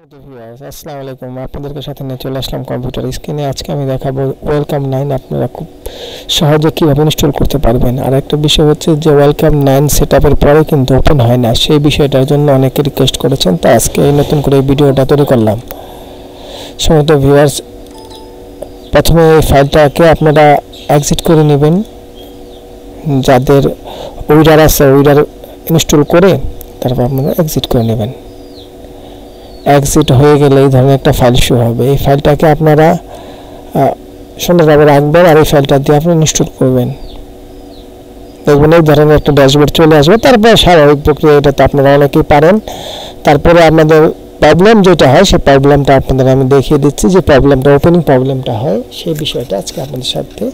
আসসালামু আলাইকুম, আপনাদেরকে সাথে নিয়ে চলে আসলাম কম্পিউটার স্ক্রিনে। আজকে আমি দেখাবো ওয়েলকাম 9 আপনারা খুব সহজে কীভাবে ইনস্টল করতে পারবেন। আর একটা বিষয় হচ্ছে যে ওয়েলকাম 9 সেটআপের পরে কিন্তু ওপেন হয় না, সেই বিষয়টার জন্য অনেকে রিকোয়েস্ট করেছেন, তো আজকে নতুন করে এই ভিডিওটা তৈরি করলাম। সমস্ত ভিউয়ার্স, প্রথমে এই ফাইলটাকে আপনারা এক্সিট করে নেবেন। যাদের উইডার আছে উইডার ইনস্টল করে তারপর আপনারা এক্সিট করে নেবেন। এক্সিট হয়ে গেলে এই ধরনের একটা ফাইল শো হবে। এই ফাইলটাকে আপনারা সুন্দরভাবে রাখবেন আর এই ফাইলটা দিয়ে আপনি ইনস্টল করবেন। দেখবেন এই ধরনের একটা ড্যাশবোর্ড চলে আসবে। তারপর স্বাভাবিক প্রক্রিয়া, এটা তো আপনারা অনেকেই পারেন। তারপরে আপনাদের প্রবলেম যেটা হয় সেই প্রবলেমটা আপনাদের আমি দেখিয়ে দিচ্ছি, যে প্রবলেমটা ওপেনিং প্রবলেমটা হয় সেই বিষয়টা আজকে আপনাদের সাথে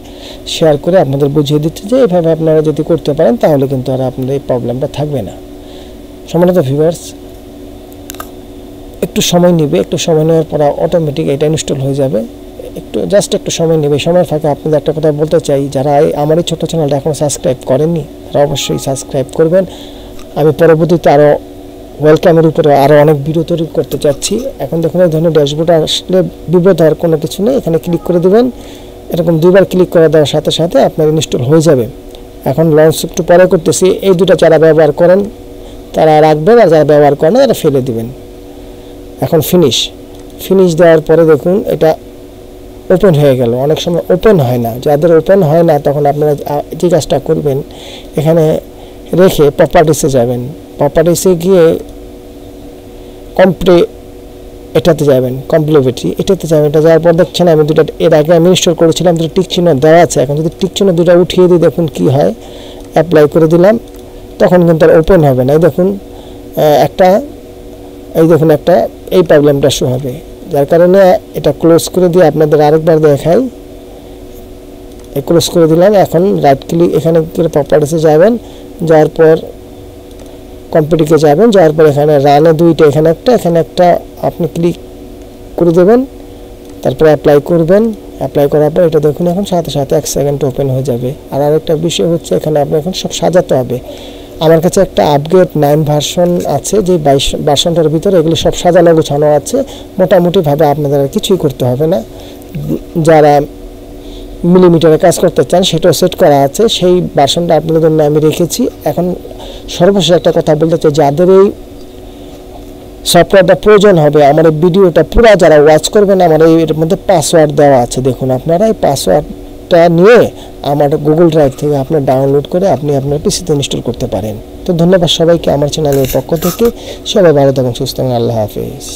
শেয়ার করে আপনাদের বুঝিয়ে দিচ্ছি যে এইভাবে আপনারা যদি করতে পারেন তাহলে কিন্তু আর আপনাদের এই প্রবলেমটা থাকবে না। সম্মানিত ভিউয়ার্স, একটু সময় নেবে, একটু সময় নেওয়ার পর অটোমেটিক এটা ইনস্টল হয়ে যাবে। একটু সময় নেবে। সময়ের ফাঁকে আপনাদের একটা কথা বলতে চাই, যারা আমার এই ছোটো চ্যানেলটা এখনও সাবস্ক্রাইব করেননি তারা অবশ্যই সাবস্ক্রাইব করবেন। আমি পরবর্তীতে আরও ওয়েলকামের উপরে আরও অনেক ভিডিও তৈরি করতে চাচ্ছি। এখন দেখুন এই ধরনের ড্যাশবোর্ড আসলে বিব্রত হওয়ার কোনো কিছু নেই। এখানে ক্লিক করে দেবেন, এরকম দুইবার ক্লিক করে দেওয়ার সাথে সাথে আপনার ইনস্টল হয়ে যাবে। এখন লঞ্চ একটু পরে করতেছি। এই দুটো যারা ব্যবহার করেন তারা রাখবেন, আর যারা ব্যবহার করেন তারা ফেলে দিবেন। এখন ফিনিশ দেওয়ার পরে দেখুন এটা ওপেন হয়ে গেল। অনেক সময় ওপেন হয় না, যাদের ওপেন হয় না তখন আপনারা যে কাজটা করবেন, এখানে রেখে প্রপার্টিসে যাবেন। প্রপার্টিসে গিয়ে এটাতে যাবেন, কমপ্লিবিলিটি এটাতে যাবেন। এটা যাওয়ার পর দেখছেন আমি দুটো এর আগে আমি ইনস্টল করেছিলাম, দুটো টিক চিহ্ন দেওয়া আছে। এখন যদি টিক চিহ্ন দুটো উঠিয়ে দিই দেখুন কি হয়। অ্যাপ্লাই করে দিলাম, তখন কিন্তু আর ওপেন হবে না। এই দেখুন একটা এই প্রবলেমটা শো হবে, যার কারণে এটা ক্লোজ করে দিয়ে আপনাদের আরেকবার দেখাই। ক্লোজ করে দিলাম। এখন রাইট ক্লিক, এখানে প্রপার্টিসে যাবেন, যাওয়ার পর কম্পিউটারে যাবেন, যাওয়ার পর এখানে রানে দুইটা, এখানে একটা আপনি ক্লিক করে দেবেন। তারপরে অ্যাপ্লাই করবেন। অ্যাপ্লাই করার পর এটা দেখুন এখন সাথে সাথে 1 সেকেন্ড ওপেন হয়ে যাবে। আর আরেকটা বিষয় হচ্ছে এখানে আপনি এখন সব সাজাতে হবে। আমার কাছে একটা আপগ্রেড 9 ভার্সন আছে, যে 22 ভার্সনটার ভিতরে এগুলো সব সাজানো গোছানো আছে। মোটামুটিভাবে আপনাদের আর কিছুই করতে হবে না। যারা মিলিমিটারে কাজ করতে চান সেটাও সেট করা আছে, সেই ভার্সনটা আপনাদের জন্য আমি রেখেছি। এখন সর্বশেষ একটা কথা বলতে চাই, যাদের এই সফটওয়্যারটা প্রয়োজন হবে, আমার এই ভিডিওটা পুরো যারা ওয়াচ করবেন, আমার এর মধ্যে পাসওয়ার্ড দেওয়া আছে। দেখুন আপনারা এই পাসওয়ার্ডটা নিয়ে আমার গুগল ড্রাইভ থেকে আপনি ডাউনলোড করে আপনি আপনার পিসিতে ইনস্টল করতে পারেন। তো ধন্যবাদ সবাইকে আমার চ্যানেলের পক্ষ থেকে। সবাই ভালো থাকুন, সুস্থ থাকুন। আল্লাহ হাফেজ।